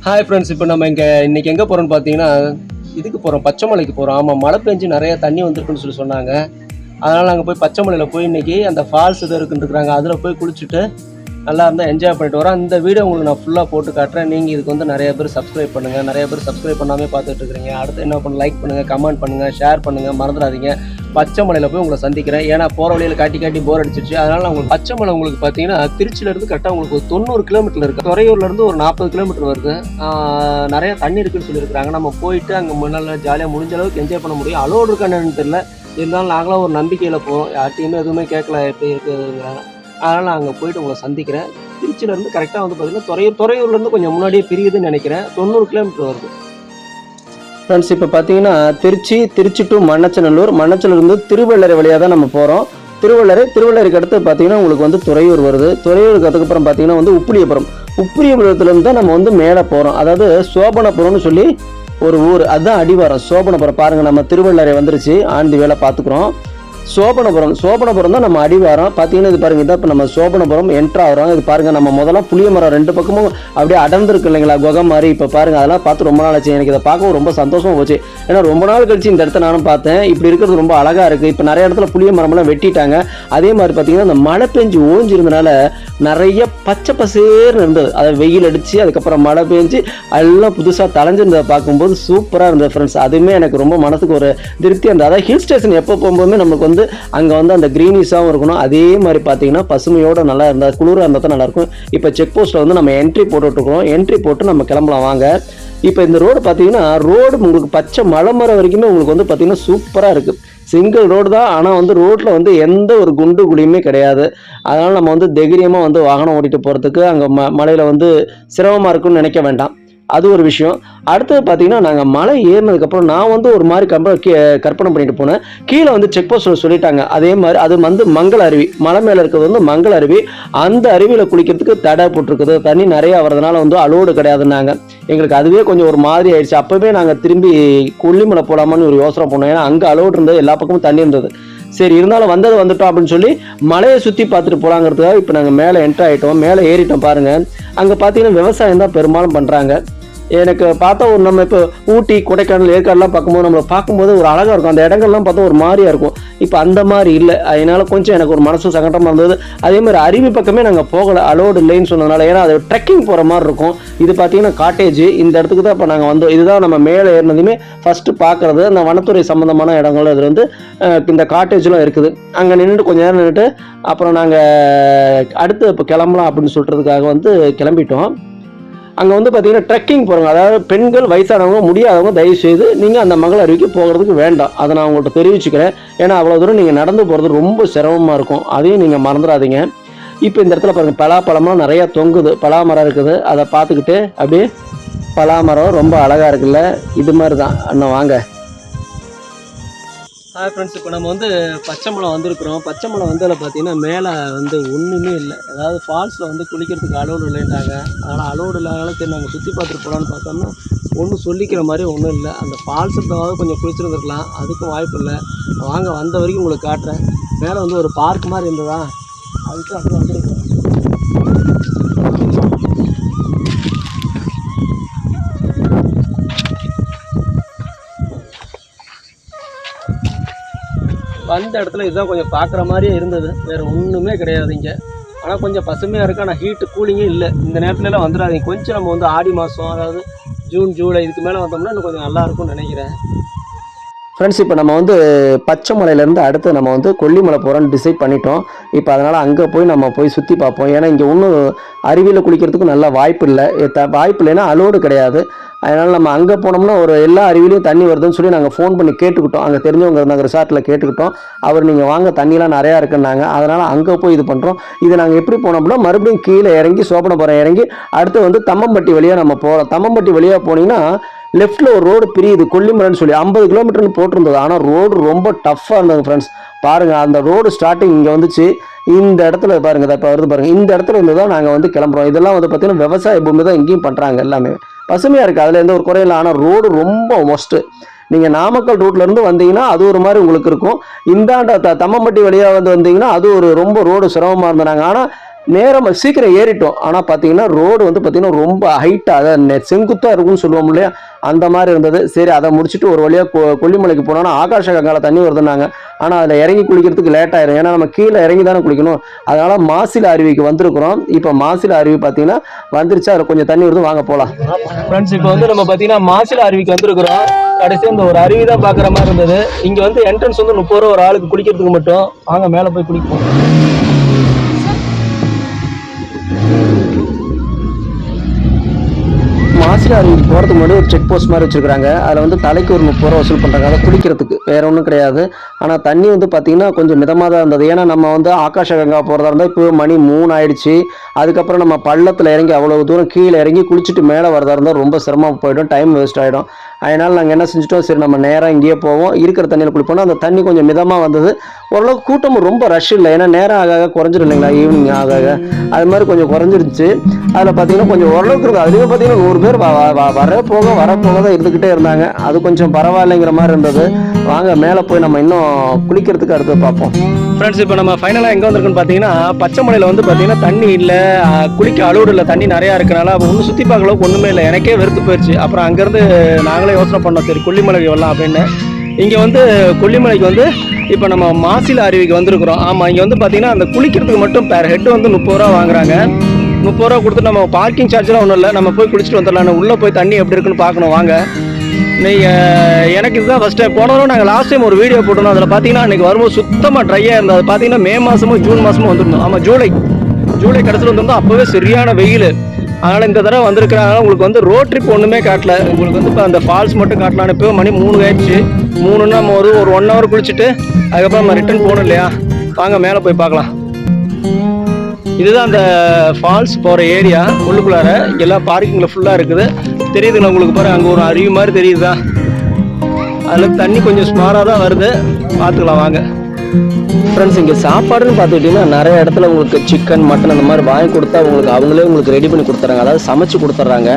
Hi friends, இப்போ நம்ம இன்னைக்கு எங்கே போகிறோம்னு பார்த்தீங்கன்னா இதுக்கு போகிறோம், பச்சைமலைக்கு போகிறோம். ஆமாம், மழை பெஞ்சு நிறைய தண்ணி வந்திருக்குன்னு சொன்னாங்க. அதனால் நாங்கள் போய் பச்சைமலையில் போய் இன்றைக்கி அந்த ஃபால்ஸ் இது இருக்குன்றாங்க, அதில் போய் குளிச்சுட்டு நல்லா இருந்தால் என்ஜாய் பண்ணிட்டு வரோம். இந்த வீடியோ உங்களுக்கு நான் ஃபுல்லாக போட்டு காட்டுறேன். நீங்கள் இதுக்கு வந்து நிறைய பேர் சப்ஸ்கிரைப் பண்ணுங்கள். நிறைய பேர் சப்ஸ்கிரைப் பண்ணாமே பார்த்துட்டு இருக்கிறீங்க. அடுத்து என்ன பண்ண, லைக் பண்ணுங்கள், கமெண்ட் பண்ணுங்கள், ஷேர் பண்ணுங்கள், மறந்துடாதீங்க. பச்சைமலையில் போய் உங்களை சந்திக்கிறேன். ஏன்னா போகிற வழியில் காட்டி போர் அடிச்சிச்சு. அதனால் நான் உங்களுக்கு பச்சைமலை உங்களுக்கு பார்த்தீங்கன்னா திருச்சியிலேருந்து கரெக்டாக உங்களுக்கு ஒரு 90 கிலோமீட்டர் இருக்குது. துறையூர்லேருந்து ஒரு 40 கிலோமீட்டர் வருது. நிறைய தண்ணி இருக்குன்னு சொல்லியிருக்கிறாங்க. நம்ம போயிட்டு அங்கே முன்னாள் ஜாலியாக முடிஞ்ச அளவுக்கு என்ஜாய் பண்ண முடியும். அலோடு இருக்கான்னு தெரியல. இருந்தாலும் நாங்களாம் ஒரு நம்பிக்கையில் போகிறோம். யார்ட்டையுமே எதுவுமே கேட்கல எப்படி இருக்குதுங்கிறாங்க. அதனால் நான் அங்கே போயிட்டு உங்களை சந்திக்கிறேன். திருச்சியிலேருந்து கரெக்டாக வந்து பார்த்தீங்கன்னா துறையூர்லேருந்து கொஞ்சம் முன்னாடியே பிரியுதுன்னு நினைக்கிறேன். 90 கிலோமீட்டர் வருது ஃப்ரெண்ட்ஸ். இப்போ பார்த்தீங்கன்னா திருச்சி டு மண்ணச்சநல்லூர்லேருந்து திருவள்ளரை வழியாக தான் நம்ம போகிறோம். திருவள்ளரைக்கு அடுத்து பார்த்தீங்கன்னா உங்களுக்கு வந்து துறையூர் வருது. துறையூருக்கு அதுக்கப்புறம் பார்த்தீங்கன்னா வந்து உப்பிலியபுரத்துலேருந்து தான் நம்ம வந்து மேலே போகிறோம். அதாவது சோபனபுரம்னு சொல்லி ஒரு ஊர், அதுதான் அடிவாரம். சோபனபுரம் பாருங்கள், நம்ம திருவள்ளரை வந்துருச்சு. ஆண்டி வேலை பார்த்துக்குறோம். சோபனபுரம் தான் நம்ம அடிவாரம். பார்த்தீங்கன்னா இது பாருங்கள், இதான் இப்போ நம்ம சோபனபுரம் என்ட்ரு ஆகிறோம். இது பாருங்கள், நம்ம முதல்ல புளிய மரம் 2 பக்கமும் அப்படியே அடர்ந்துருக்கு இல்லைங்களா, குகை மாதிரி. இப்போ பாருங்கள், அதெல்லாம் பார்த்து ரொம்ப நாள் ஆச்சு. எனக்கு இதை பார்க்கவும் ரொம்ப சந்தோஷமாக போச்சு. ஏன்னா ரொம்ப நாள் கழிச்சு இந்த இடத்த நானும் பார்த்தேன். இப்படி இருக்கிறது ரொம்ப அழகாக இருக்குது. இப்போ நிறைய இடத்துல புளிய மரம்லாம் வெட்டிட்டாங்க. அதே மாதிரி பார்த்தீங்கன்னா இந்த மழை பெஞ்சு ஓஞ்சிருந்தனால நிறைய பச்சை பசேர்னு இருந்தது. அதை வெயில் அடித்து அதுக்கப்புறம் மழை பெஞ்சு எல்லாம் புதுசாக தலைஞ்சிருந்ததை பார்க்கும்போது சூப்பராக இருந்தது ஃப்ரெண்ட்ஸ். அதுவுமே எனக்கு ரொம்ப மனசுக்கு ஒரு திருப்தியாக இருந்தது. அதாவது ஹில் ஸ்டேஷன் எப்போ போகும்போதுமே நமக்கு வந்து அங்கே வந்து அந்த க்ரீனிஷாகவும் இருக்கணும். அதே மாதிரி பார்த்தீங்கன்னா பசுமையோடு நல்லா இருந்தால், குளிராக இருந்தால் தான் நல்லாயிருக்கும். இப்போ செக் போஸ்ட்டில் வந்து நம்ம என்ட்ரி போட்டுட்ருக்கோம். என்ட்ரி போட்டு நம்ம கிளம்பலாம் வாங்க. இப்போ இந்த ரோடு பார்த்தீங்கன்னா உங்களுக்கு பச்சை மலை மரம் வரைக்குமே உங்களுக்கு வந்து பார்த்தீங்கன்னா சூப்பராக இருக்குது. சிங்கிள் ரோடு தான், ஆனால் வந்து ரோட்டில் வந்து எந்த ஒரு குண்டு குழியுமே கிடையாது. அதனால் நம்ம வந்து தைரியமாக வந்து வாகனம் ஓட்டிகிட்டு போகிறதுக்கு அங்கே மலையில் வந்து சிரமமாக இருக்குன்னு நினைக்க வேண்டாம். அது ஒரு விஷயம். அடுத்தது பார்த்தீங்கன்னா நாங்கள் மலை ஏறினதுக்கப்புறம் நான் வந்து ஒரு மாதிரி கற்பனை பண்ணிட்டு போனேன். கீழே வந்து செக் போஸ்ட்டில் சொல்லிட்டாங்க. அதே மாதிரி அது வந்து மங்கள அருவி, மலை மேலே இருக்கிறது வந்து மங்கள அருவி. அந்த அருவியில் குளிக்கிறதுக்கு தடை போட்டிருக்குது. தண்ணி நிறையா வரதுனால வந்து அலோடு கிடையாதுன்னாங்க. எங்களுக்கு அதுவே கொஞ்சம் ஒரு மாதிரி ஆயிடுச்சு. அப்போவே நாங்கள் திரும்பி கொல்லிமலை போடாமான்னு ஒரு யோசனை பண்ணோம். ஏன்னா அங்கே அலோடு இருந்தது, எல்லா பக்கமும் தண்ணி இருந்தது. சரி, இருந்தாலும் வந்துட்டோம் அப்படின்னு சொல்லி மலையை சுற்றி பார்த்துட்டு போகலாங்கிறதுக்காக இப்போ நாங்கள் மேலே என்ட்ரு ஆகிட்டோம். மேலே ஏறிட்டோம். பாருங்கள், அங்கே பார்த்தீங்கன்னா விவசாயம் தான் பெரும்பாலும் பண்ணுறாங்க. எனக்கு பார்த்தா ஒரு நம்ம இப்போ ஊட்டி, கொடைக்கானல், ஏற்காடுலாம் பார்க்கும்போது ஒரு அழகாக இருக்கும். அந்த இடங்கள்லாம் பார்த்தா ஒரு மாதிரியாக இருக்கும். இப்போ அந்த மாதிரி இல்லை. அதனால கொஞ்சம் எனக்கு ஒரு மனசு சங்கடமாக இருந்தது. அதே மாதிரி அருவி பக்கமே நாங்கள் போகலை, அலோடு இல்லைன்னு சொன்னதுனால. ஏன்னா அது ட்ரெக்கிங் போகிற மாதிரி இருக்கும். இது பார்த்தீங்கன்னா காட்டேஜ். இந்த இடத்துக்கு தான் இப்போ நாங்கள் வந்தோம். இதுதான் நம்ம மேலே ஏறினதுமே ஃபஸ்ட்டு பார்க்குறது. அந்த வனத்துறை சம்மந்தமான இடங்கள் அது வந்து இந்த காட்டேஜ்லாம் இருக்குது. அங்கே நின்றுட்டு கொஞ்சம் நேரம் நின்றுட்டு அப்புறம் நாங்கள் அடுத்து இப்போ கிளம்பலாம் அப்படின்னு சொல்கிறதுக்காக வந்து கிளம்பிட்டோம். அங்கே வந்து பார்த்தீங்கன்னா ட்ரெக்கிங் போகிறாங்க. அதாவது பெண்கள், வயசானவங்க, முடியாதவங்க தயவு செய்து நீங்கள் அந்த மங்கள அருவிக்கு போகிறதுக்கு வேண்டாம். அதை நான் உங்கள்கிட்ட தெரிவிச்சுக்கிறேன். ஏன்னா அவ்வளோ தூரம் நீங்கள் நடந்து போகிறது ரொம்ப சிரமமாக இருக்கும். அதையும் நீங்கள் மறந்துடாதீங்க. இப்போ இந்த இடத்துல பாருங்கள், பலாப்பழம்லாம் நிறையா தொங்குது. பலாமரம் இருக்குது. அதை பார்த்துக்கிட்டு அப்படியே பலாமரம் ரொம்ப அழகாக இருக்குல்ல. இது மாதிரி தான் அண்ணன் வாங்க. ஹாய் ஃப்ரெண்ட்ஸ், இப்போ நம்ம வந்து பச்சைமலை வந்திருக்கிறோம். பச்சைமலை வந்ததில் பார்த்தீங்கன்னா மேலே வந்து ஒன்றுமே இல்லை. அதாவது ஃபால்ஸில் வந்து குளிக்கிறதுக்கு அலோடு இல்லைன்ட்டாங்க. அதனால் அலோடு இல்லாதனால சரி நாங்கள் சுற்றி பார்த்துட்டு போகலான்னு பார்த்தோம்னா ஒன்றும் சொல்லிக்கிற மாதிரி ஒன்றும் இல்லை. அந்த ஃபால்ஸ் இருந்தாவது கொஞ்சம் குளிச்சுருந்துருக்கலாம், அதுக்கும் வாய்ப்பு இல்லை. வாங்க, வந்த வரைக்கும் உங்களுக்கு காட்டுறேன். மேலே வந்து ஒரு பார்க் மாதிரி இருந்ததா, அதுக்கு அப்படியே வந்துருக்கோம். வந்த இடத்துல இதுதான் கொஞ்சம் பார்க்குற மாதிரியே இருந்தது. வேறு ஒன்றுமே கிடையாது இங்கே. ஆனால் கொஞ்சம் பசுமையாக இருக்குது. ஆனால் ஹீட்டு கூலிங்கே இல்லை. இந்த நேரத்துலலாம் வந்துடாதீங்க. கொஞ்சம் நம்ம வந்து ஆடி மாதம், அதாவது ஜூன், ஜூலை இதுக்கு மேலே வந்தோம்னா இன்னும் கொஞ்சம் நல்லாயிருக்கும்னு நினைக்கிறேன். ஃப்ரெண்ட்ஸ், இப்போ நம்ம வந்து பச்சைமலையிலேருந்து அடுத்து நம்ம வந்து கொல்லிமலை போகிறோன்னு டிசைட் பண்ணிட்டோம். இப்போ அதனால் அங்கே போய் சுற்றி பார்ப்போம். ஏன்னா இங்கே ஒன்றும் அருவியில் குளிக்கிறதுக்கும் நல்ல வாய்ப்பு இல்லைன்னா அலோடு கிடையாது. அதனால் நம்ம அங்கே போனோம்னா ஒரு எல்லா அருவிலையும் தண்ணி வருதுன்னு சொல்லி நாங்கள் ஃபோன் பண்ணி கேட்டுக்கிட்டோம். அங்கே தெரிஞ்சவங்க இருந்தாங்க, ரிசார்ட்டில் கேட்டுக்கிட்டோம். அவர் நீங்கள் வாங்க, தண்ணிலாம் நிறையா இருக்குன்னாங்க. அதனால் அங்கே போய் இது பண்ணுறோம். இது நாங்கள் எப்படி போனோம்னா மறுபடியும் கீழே இறங்கி சோபனபுரம் இறங்கி அடுத்து வந்து தம்மம்பட்டி வழியாக நம்ம போகிறோம். தம்மம்பட்டி வழியாக போனீங்கன்னா லெஃப்ட்டில் ஒரு ரோடு பிரியுது, கொல்லிமலைன்னு சொல்லி 50 கிலோமீட்டர்னு போட்டிருந்தது. ஆனால் ரோடு ரொம்ப டஃப்பாக இருந்தது ஃப்ரெண்ட்ஸ். பாருங்கள், அந்த ரோடு ஸ்டார்டிங் இங்கே வந்துச்சு. இந்த இடத்துல பாருங்கள், இப்போ வருது பாருங்கள். இந்த இடத்துல இருந்து தான் நாங்கள் வந்து கிளம்புறோம். இதெல்லாம் வந்து பார்த்தீங்கன்னா விவசாய பூமி தான் இங்கேயும் பண்ணுறாங்க. எல்லாமே பசுமையாக இருக்குது, அதில் எந்த ஒரு குறையில்லை. ஆனால் ரோடு ரொம்ப மொஸ்ட்டு. நீங்கள் நாமக்கல் ரூட்லேருந்து வந்தீங்கன்னா அது ஒரு மாதிரி உங்களுக்கு இருக்கும். இந்தாண்ட தம்மம்பட்டி வழியாக வந்தீங்கன்னா அது ஒரு ரொம்ப ரோடு சிரமமாக இருந்தாங்க. ஆனால் நேரம் சீக்கிரம் ஏறிட்டோம். ஆனால் பார்த்தீங்கன்னா ரோடு வந்து பார்த்தீங்கன்னா ரொம்ப ஹைட்டாக அதை செங்குத்தாக இருக்கும்னு சொல்லுவோம் இல்லையா, அந்த மாதிரி இருந்தது. சரி அதை முடிச்சுட்டு ஒரு வழியாக கொல்லிமலைக்கு போனோன்னா ஆகாஷ கங்கால தண்ணி வருதுன்னாங்க. ஆனால் அதில் இறங்கி குளிக்கிறதுக்கு லேட் ஆயிரும், ஏன்னா நம்ம கீழே இறங்கி தானே குளிக்கணும். அதனால மாசில அருவிக்கு வந்திருக்கிறோம். இப்போ மாசில அருவி பார்த்தீங்கன்னா வந்துருச்சு, அதில் கொஞ்சம் தண்ணி வருது, வாங்க போகலாம். ஃப்ரெண்ட்ஸ் இப்போ வந்து நம்ம பார்த்தீங்கன்னா மாசில அருவிக்கு வந்திருக்கிறோம். கடைசி இந்த ஒரு அருவி தான் பார்க்குற மாதிரி இருந்தது. இங்கே வந்து என்ட்ரன்ஸ் வந்து 30 ரூபா ஒரு ஆளுக்கு குளிக்கிறதுக்கு மட்டும். வாங்க மேலே போய் குளிப்போம். மாசில அருவிக்கு போகிறதுக்கு முன்னாடி ஒரு செக் போஸ்ட் மாதிரி வச்சுருக்காங்க. அதில் வந்து தலைக்கு ஒரு 30 ரூபா வசூல் பண்ணுறாங்க, அதை குளிக்கிறதுக்கு, வேறு ஒன்றும் கிடையாது. ஆனால் தண்ணி வந்து பார்த்திங்கன்னா கொஞ்சம் மிதமாக தான் இருந்தது. ஏன்னா நம்ம வந்து ஆகாஷ கங்கா போகிறதா இருந்தால் இப்போ மணி 3 ஆயிடுச்சு. அதுக்கப்புறம் நம்ம பள்ளத்தில் இறங்கி அவ்வளோ தூரம் கீழே இறங்கி குளிச்சுட்டு மேலே வரதா இருந்தால் ரொம்ப சிரமம் போயிடும், டைம் வேஸ்ட் ஆகிடும். அதனால் நாங்கள் என்ன செஞ்சிட்டோம், சரி நம்ம நேராக இங்கேயே போவோம், இருக்கிற தண்ணியில் குளிப்போம். அந்த தண்ணி கொஞ்சம் மிதமாக வந்தது, ஓரளவுக்கு கூட்டமும் ரொம்ப ரஷ் இல்லை. ஏன்னா நேரம் ஆக குறைஞ்சிடும் இல்லைங்களா, ஈவினிங் ஆக அது மாதிரி கொஞ்சம் குறைஞ்சிருச்சு. அதில் பார்த்தீங்கன்னா கொஞ்சம் ஓரளவுக்கு இருக்குது. அதுலேயும் பார்த்தீங்கன்னா 100 பேர் வரப்போக தான் இருந்துக்கிட்டே இருந்தாங்க. அது கொஞ்சம் பரவாயில்லைங்கிற மாதிரி இருந்தது. வாங்க மேலே போய் நம்ம இன்னும் குளிக்கிறதுக்கு அடுத்து பார்ப்போம். ஃப்ரெண்ட்ஸ் இப்போ நம்ம ஃபைனலாக எங்கே வந்திருக்குன்னு பார்த்தீங்கன்னா பச்சைமலையில் வந்து பார்த்தீங்கன்னா தண்ணி இல்லை, குளிக்க அலோடு இல்லை, தண்ணி நிறையா இருக்கனால ஒன்றும் சுற்றி பார்க்க அளவுக்கு ஒன்றுமே இல்லை. எனக்கே வெறுத்து போயிடுச்சு. அப்புறம் அங்கேருந்து நாங்களே யோசனை பண்ணோம், சரி கொல்லிமலைக்கு வரலாம் அப்படின்னு. இங்கே வந்து கொல்லிமலைக்கு வந்து இப்போ நம்ம மாசில அருவிக்கு வந்திருக்கிறோம். ஆமாம், இங்கே வந்து பார்த்தீங்கன்னா அந்த குளிக்கிறதுக்கு மட்டும் பேர் ஹெட்டு வந்து 30 ரூபா வாங்குறாங்க. 30 ரூபா கொடுத்து நம்ம பார்க்கிங் சார்ஜெலாம் ஒன்றும் இல்லை, நம்ம போய் குளிச்சுட்டு வந்துடலாம். உள்ளே போய் தண்ணி எப்படி இருக்குன்னு பார்க்கணும், வாங்க. எனக்கு இதுதான் ஃபஸ்ட் டைம். போனவரும் நாங்கள் லாஸ்ட் டைம் ஒரு வீடியோ போட்டோம். அதில் பார்த்தீங்கன்னா அன்றைக்கி வரும்போது சுத்தமாக ட்ரையாக இருந்தது. அது பார்த்தீங்கன்னா மே மாதமும் ஜூன் மாதமும் வந்துருந்தோம். ஆமாம், ஜூலை கடைசியில் வந்திருந்தோம். அப்போவே சரியான வெயில். அதனால் இந்த தடவை வந்திருக்கிறாங்க. உங்களுக்கு வந்து ரோட் ட்ரிப் ஒன்றுமே காட்டல, உங்களுக்கு வந்து இப்போ அந்த ஃபால்ஸ் மட்டும் காட்டலான்னு. இப்போ மணி 3 ஆயிடுச்சு. 3ன்னா நம்ம ஒரு 1 ஹவர் குளிச்சுட்டு அதுக்கப்புறம் நம்ம ரிட்டர்ன் போகணும் இல்லையா. வாங்க மேலே போய் பார்க்கலாம். இதுதான் அந்த ஃபால்ஸ் போகிற ஏரியா. உள்ளுக்குள்ளார இங்கெல்லாம் பார்க்கிங்கில் ஃபுல்லாக இருக்குது. தெரியுதுங்களா உங்களுக்கு? பாரு, அங்கே ஒரு அருவி மாதிரி தெரியுதா? அதில் தண்ணி கொஞ்சம் ஸ்மாராக தான் வருது, பார்த்துக்கலாம் வாங்க. ஃப்ரெண்ட்ஸ் இங்கே சாப்பாடுன்னு பார்த்துக்கிட்டிங்கன்னா நிறைய இடத்துல உங்களுக்கு சிக்கன் மட்டன் அந்த மாதிரி வாங்கி கொடுத்தா அவங்களே உங்களுக்கு ரெடி பண்ணி கொடுத்துறாங்க, அதாவது சமைச்சு கொடுத்துட்றாங்க.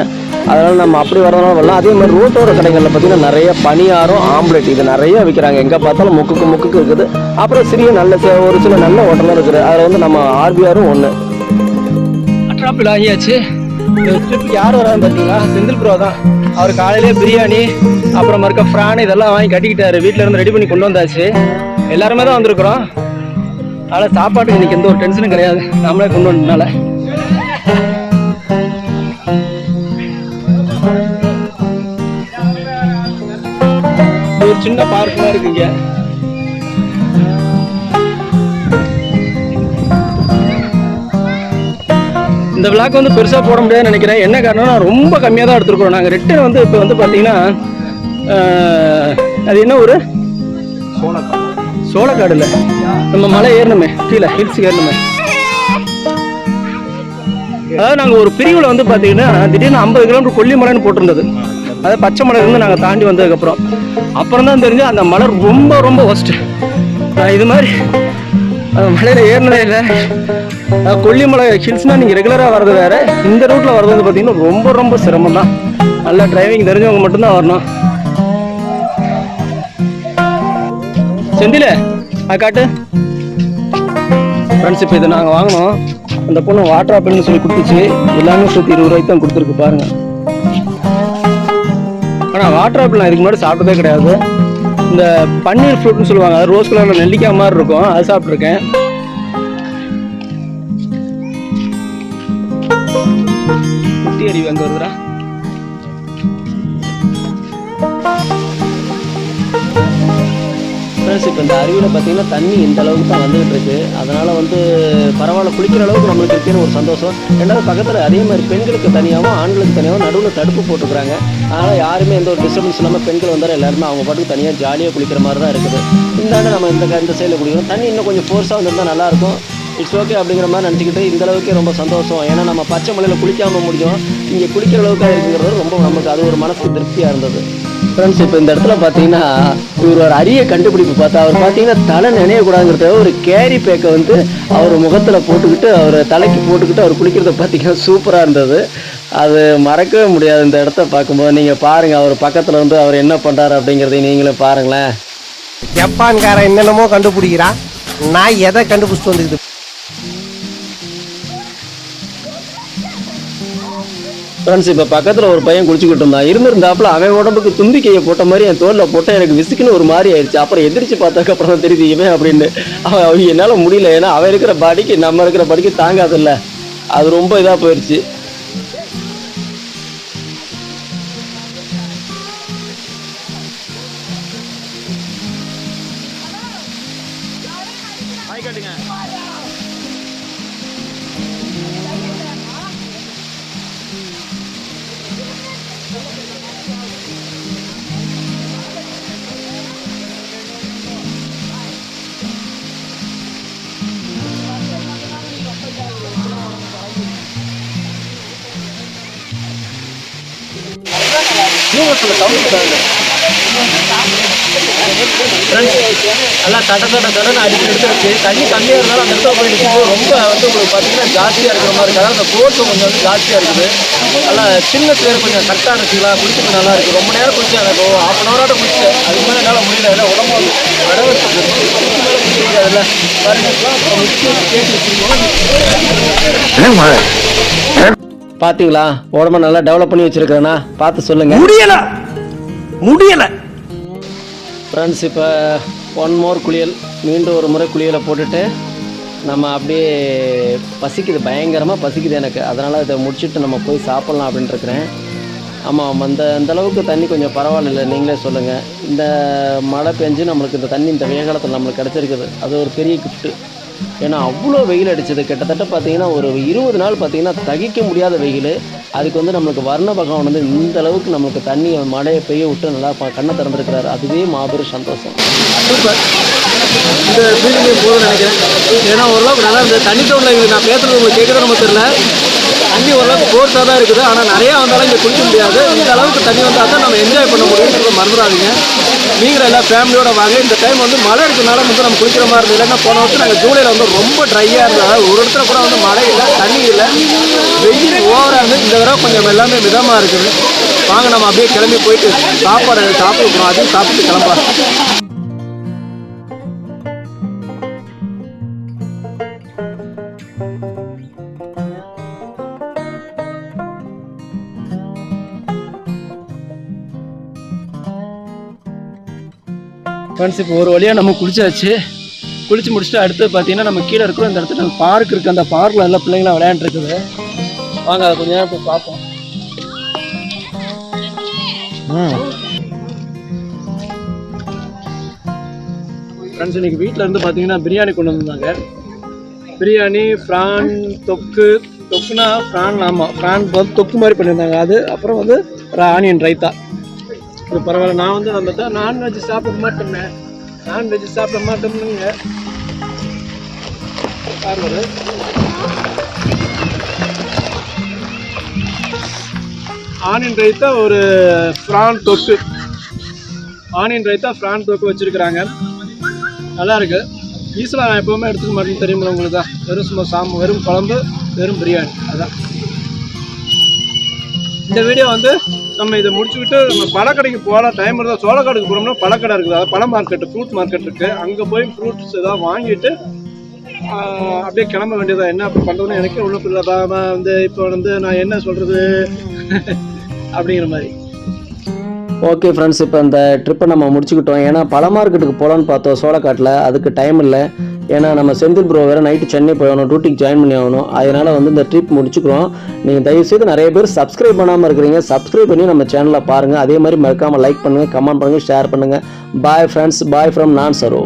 அதனால் நம்ம அப்படி வரதுனால வரலாம். அதே மாதிரி ரோட்டோர கடைகளில் பார்த்தீங்கன்னா நிறைய பணியாரம், ஆம்லெட் இது நிறைய விற்கிறாங்க. எங்கே பார்த்தாலும் முக்குக்கு இருக்குது. அப்புறம் ஒரு சில நல்ல ஹோட்டலும் இருக்குது. அதில் வந்து நம்ம ஆர்பிஆரும் ஒன்று. அட்ராப்பில் ஆகியாச்சு. ட்ரிப்புக்கு யார் வரான்னு பார்த்தீங்களா? செந்தில் ப்ரோ தான். அவர் காலையிலே பிரியாணி அப்புறம் மறுக்க ஃப்ரான் இதெல்லாம் வாங்கி கட்டிக்கிட்டாரு. வீட்டில் இருந்து ரெடி பண்ணி கொண்டு வந்தாச்சு. எல்லாருமே தான் வந்திருக்கிறோம். அதனால் சாப்பாட்டுக்கு இன்னைக்கு எந்த ஒரு டென்ஷனும் கிடையாது, நம்மளே கொண்டு வந்ததுனால. ஒரு சின்ன பார்க் தான் இருக்குங்க. இந்த விளாக் வந்து பெருசாக போட முடியாதுன்னு நினைக்கிறேன். என்ன காரணம்னா ரொம்ப கம்மியாக தான் எடுத்துருக்கோம். நாங்கள் ரிட்டர்ன் வந்து இப்போ வந்து பார்த்தீங்கன்னா அது என்ன ஒரு சோளக்காடு இல்லை, நம்ம மலை ஏறணுமே, கீழே ஹில்ஸுக்கு ஏறணுமே. அதாவது நாங்கள் ஒரு பிரிவில் வந்து பார்த்தீங்கன்னா திடீர்னு 50 கிலோமீட்டர் கொல்லிமலைன்னு போட்டிருந்தது. அதாவது பச்சைமலையிலேருந்து நாங்கள் தாண்டி அப்புறம் தான் தெரிஞ்சு அந்த மலை ரொம்ப ரொம்ப ஒஸ்ட்டு. இது மாதிரி அந்த மலையில் ஏறினதே இல்லை. கொல்லிமலை ஹில்ஸ்னால் நீங்கள் ரெகுலராக வர்றது வேறு, இந்த ரூட்டில் வர்றது வந்து பார்த்தீங்கன்னா ரொம்ப ரொம்ப சிரமம் தான். நல்லா டிரைவிங் தெரிஞ்சவங்க மட்டும்தான் வரணும். செந்தில காட்டு ஃப்ரெண்ட்ஸ். இப்போ இதை நாங்கள் வாங்கினோம். அந்த பொண்ணு வாட்டர் ஆப்பிள்னு சொல்லி கொடுத்துச்சு. எல்லாமே சேர்த்து 20 ரூபாய்க்கு தான் கொடுத்துருக்கு பாருங்க. ஆனால் வாட்டர் ஆப்பிள் நான் இதுக்கு முன்னாடி சாப்பிட்டதே கிடையாது. இந்த பன்னீர் ஃப்ரூட்னு சொல்லுவாங்க, அது ரோஸ் கலரில் நெல்லிக்காய் மாதிரி இருக்கும், அது சாப்பிட்ருக்கேன். குட்டி அருவி அங்கே வருதுடா. ஃப்ரெண்ட்ஸ் இப்போ இந்த அருவியில் பார்த்தீங்கன்னா தண்ணி இந்த அளவுக்கு தான் வந்துகிட்டு இருக்கு. அதனால் வந்து பரவாயில்ல, குளிக்கிற அளவுக்கு நம்மளுக்கு இருக்குன்னு ஒரு சந்தோஷம். ரெண்டாவது பக்கத்தில் அதே மாதிரி பெண்களுக்கு தனியாகவும் ஆண்களுக்கு தனியாகவும் நடுவில் தடுப்பு போட்டுக்கிறாங்க. அதனால் யாருமே எந்த ஒரு டிஸ்டர்பன்ஸ் இல்லாமல் பெண்கள் வந்தாலும் எல்லாருமே அவங்க பாட்டுக்கு தனியாக ஜாலியாக குளிக்கிற மாதிரி தான் இருக்குது. இந்த நம்ம இந்த சைடில் குளிக்கிறோம். தண்ணி இன்னும் கொஞ்சம் ஃபோர்ஸாக வந்துருந்தால் நல்லாயிருக்கும். இட்ஸ் ஓகே அப்படிங்கிற மாதிரி நினச்சிக்கிட்டு இந்த அளவுக்கு ரொம்ப சந்தோஷம். ஏன்னா நம்ம பச்சை மலையில் குளிக்காமல் முடியும், இங்கே குளிக்கிற அளவுக்கு இருக்குங்கிறது ரொம்ப நமக்கு அது ஒரு மனசுக்கு திருப்தியாக இருந்தது. ஃப்ரெண்ட்ஸ் இப்போ இந்த இடத்துல பார்த்தீங்கன்னா இவர் ஒரு அரிய கண்டுபிடிப்பு பார்த்தா, அவர் பார்த்தீங்கன்னா தலை நினையக்கூடாதுங்கிறத ஒரு கேரி பேக்கை வந்து அவர் முகத்தில் போட்டுக்கிட்டு அவர் தலைக்கு போட்டுக்கிட்டு அவர் குளிக்கிறத பார்த்தீங்கன்னா சூப்பராக இருந்தது. அது மறக்கவே முடியாது இந்த இடத்த பார்க்கும்போது. நீங்கள் பாருங்கள், அவர் பக்கத்தில் வந்து அவர் என்ன பண்ணுறாரு அப்படிங்கிறதையும் நீங்களும் பாருங்களேன். ஜப்பான்காரன் என்னென்னமோ கண்டுபிடிக்கிறான், நான் எதை கண்டுபிடிச்சிட்டு வந்துக்குது. ஃப்ரெண்ட்ஸ் இப்போ பக்கத்தில் ஒரு பையன் குளிச்சுக்கிட்டு இருந்தான். இருந்திருந்தாப்புல அவன் உடம்புக்கு தும்பிக்கையை போட்ட மாதிரி என் தோலில் போட்டால் எனக்கு விசுக்குன்னு ஒரு மாதிரி ஆயிடுச்சு. அப்புறம் எந்திரிச்சு பார்த்ததுக்கப்புறம் தான் தெரியுது இவன் அப்படின்னு. அவன் என்னால் முடியல, ஏன்னா அவன் இருக்கிற பாடிக்கு நம்ம இருக்கிற பாடிக்கு தாங்காதில்ல. அது ரொம்ப இதாக போயிடுச்சு. நல்லா தடன்னு அடிச்சு எடுத்துருச்சு. தண்ணி கம்மியாக இருந்தாலும் அந்த இடத்துல போயிடுச்சு. ரொம்ப வந்து உங்களுக்கு பார்த்தீங்கன்னா ஜாஸ்தியாக இருக்கிற மாதிரி இருக்குது. அதாவது அந்த ஃபோர்ஸும் கொஞ்சம் வந்து ஜாஸ்தியாக இருக்குது. நல்லா சின்ன பேர் கொஞ்சம் கரெக்டாக வச்சுக்கலாம். குளிச்சுட்டு நல்லா இருக்குது. ரொம்ப நேரம் குளிச்சு எனக்கு ½ அன் ஹவரோட குளிச்சேன். அதுக்கு மேலே என்னால் முடியல. ஏன்னா உடம்பு வந்து வரவச்சு அதில் பார்த்தீங்களா உடம்ப நல்லா டெவலப் பண்ணி வச்சிருக்கிறேன்னா பார்த்து சொல்லுங்கள். முடியலை ஃப்ரெண்ட்ஸ். இப்போ ஒன் மோர் குளியல், மீண்டும் ஒரு முறை குளியலை போட்டுட்டு நம்ம அப்படியே பசிக்குது, பயங்கரமாக பசிக்குது எனக்கு. அதனால் இதை முடிச்சுட்டு நம்ம போய் சாப்பிட்லாம் அப்படின்ட்டுருக்குறேன். ஆமாம், அந்த அளவுக்கு தண்ணி கொஞ்சம் பரவாயில்ல, நீங்களே சொல்லுங்கள். இந்த மழை பெஞ்சு நம்மளுக்கு இந்த தண்ணி இந்த வெயில் காலத்தில் நம்மளுக்கு கிடச்சிருக்குது. அது ஒரு பெரிய கிஃப்ட்டு. ஏன்னா அவ்வளோ வெயில் அடிச்சது. கிட்டத்தட்ட பார்த்தீங்கன்னா ஒரு 20 நாள் பார்த்தீங்கன்னா தகிக்க முடியாத வெயில். அதுக்கு வந்து நம்மளுக்கு வர்ண பகவான் வந்து இந்த அளவுக்கு நம்மளுக்கு தண்ணி மழையை பெய்ய விட்டு நல்லா கண்ணை திறந்துருக்கிறாரு. அதுவே மாபெரும் சந்தோஷம். சூப்பர். இந்த ஃபீலிங்கே போதும்னு நினைக்கிறேன். ஏன்னா ஓரளவுக்கு நல்லா இருந்தது. தண்ணி தோண்டில் நான் பேசுகிறது உங்களுக்கு கேட்குறது நம்ம தெரியல. தண்ணி ஓரளவுக்கு ஃபோர்ஸாக தான் இருக்குது. ஆனால் நிறையா வந்தாலும் இங்கே குளிக்க முடியாது. இந்த அளவுக்கு தண்ணி வந்தால் தான் நம்ம என்ஜாய் பண்ண முடியும்ன்றத மறந்துடாதீங்க. நீங்களும் எல்லாம் ஃபேமிலியோட வாங்க. இந்த டைம் வந்து மழை இருக்கிறனால வந்து நம்ம குளிக்கிற மாதிரி இருந்தது. இல்லைன்னா போன வருஷம் நாங்கள் ஜூலையில் வந்து ரொம்ப ட்ரையாக இருந்தது. ஒரு இடத்துல கூட வந்து மழை இல்லை, தண்ணி இல்லை, வெயில் ஓவராக இருந்து. இந்த தடவை கொஞ்சம் எல்லாமே மிதமாக இருக்குது. வாங்க நம்ம அப்படியே கிளம்பி போயிட்டு சாப்பாடு சாப்பிடுறோம். அதையும் சாப்பிட்டு கிளம்பலாம். ஃப்ரெண்ட்ஸ், இப்போ ஒரு வழியாக நம்ம குளிச்சாச்சு. குளிச்சு முடிச்சுட்டு அடுத்து பார்த்தீங்கன்னா நம்ம கீழே இருக்கிறோம். இந்த இடத்துல பார்க் இருக்குது. அந்த பார்க்கில் எல்லாம் பிள்ளைங்களாம் விளையாண்டுருக்குது. வாங்க அதை கொஞ்சம் நேரம் போய் பார்ப்போம். ஃப்ரெண்ட்ஸ், இன்றைக்கி வீட்டில் இருந்து பார்த்தீங்கன்னா பிரியாணி கொண்டு வந்தாங்க. பிரியாணி, ஃப்ரான் தொக்குனா ஃப்ரான், ஆமாம் ஃப்ரான் வந்து தொக்கு மாதிரி பண்ணியிருந்தாங்க. அது அப்புறம் வந்து ஆனியன் ரைத்தா. இது பரவாயில்ல. நான் வந்து நம்ம தான் நான்வெஜ் சாப்பிட மாட்டேங்க. ஆனியன் ரைத்தா ஒரு ஃப்ரான் தொக்கு, வச்சுருக்குறாங்க. நல்லா இருக்கு. ஈஸியாக நான் எப்போவுமே எடுத்துக்க மாட்டேன்னு தெரியுமா உங்களுக்கு தான். வெறும் சும்மா வெறும் குழம்பு, வெறும் பிரியாணி. அதான் இந்த வீடியோ வந்து நம்ம இதை முடிச்சுக்கிட்டு நம்ம பழக்கடைக்கு போகலாம். டைம் இருந்தால் சோளக்காடுக்கு போகிறோம்னா பழக்கடை இருக்குது. அதாவது பழ மார்க்கெட்டு, ஃப்ரூட் மார்க்கெட் இருக்குது. அங்கே போய் ஃப்ரூட்ஸ் எதாவது வாங்கிட்டு அப்படியே கிளம்ப வேண்டியதான். என்ன அப்படி பண்ணுறதுன்னு எனக்கு ஒன்றும் இல்லை. வந்து இப்போ வந்து நான் என்ன சொல்கிறது அப்படிங்கிற மாதிரி. ஓகே ஃப்ரெண்ட்ஸ், இப்போ இந்த ட்ரிப்பை நம்ம முடிச்சுக்கிட்டோம். ஏன்னா பழ மார்க்கெட்டுக்கு போகலான்னு பார்த்தோம் சோளக்காட்டில். அதுக்கு டைம் இல்லை. ஏன்னா நம்ம செந்தில் ப்ரோ வேறு நைட்டு சென்னை போகணும், டியூட்டிக்கு ஜாயின் பண்ணி ஆகணும். அதனால் வந்து இந்த ட்ரிப் முடிச்சுக்கிறோம். நீங்கள் தயவுசெய்து நிறைய பேர் சப்ஸ்கிரைப் பண்ணாமல் இருக்கிறீங்க. சப்ஸ்கிரைப் பண்ணி நம்ம சேனலில் பாருங்கள். அதே மாதிரி மறக்காமல் லைக் பண்ணுங்கள், கமெண்ட் பண்ணுங்கள், ஷேர் பண்ணுங்கள். பாய் ஃப்ரெண்ட்ஸ், பாய் ஃப்ரம் நான் சரோ.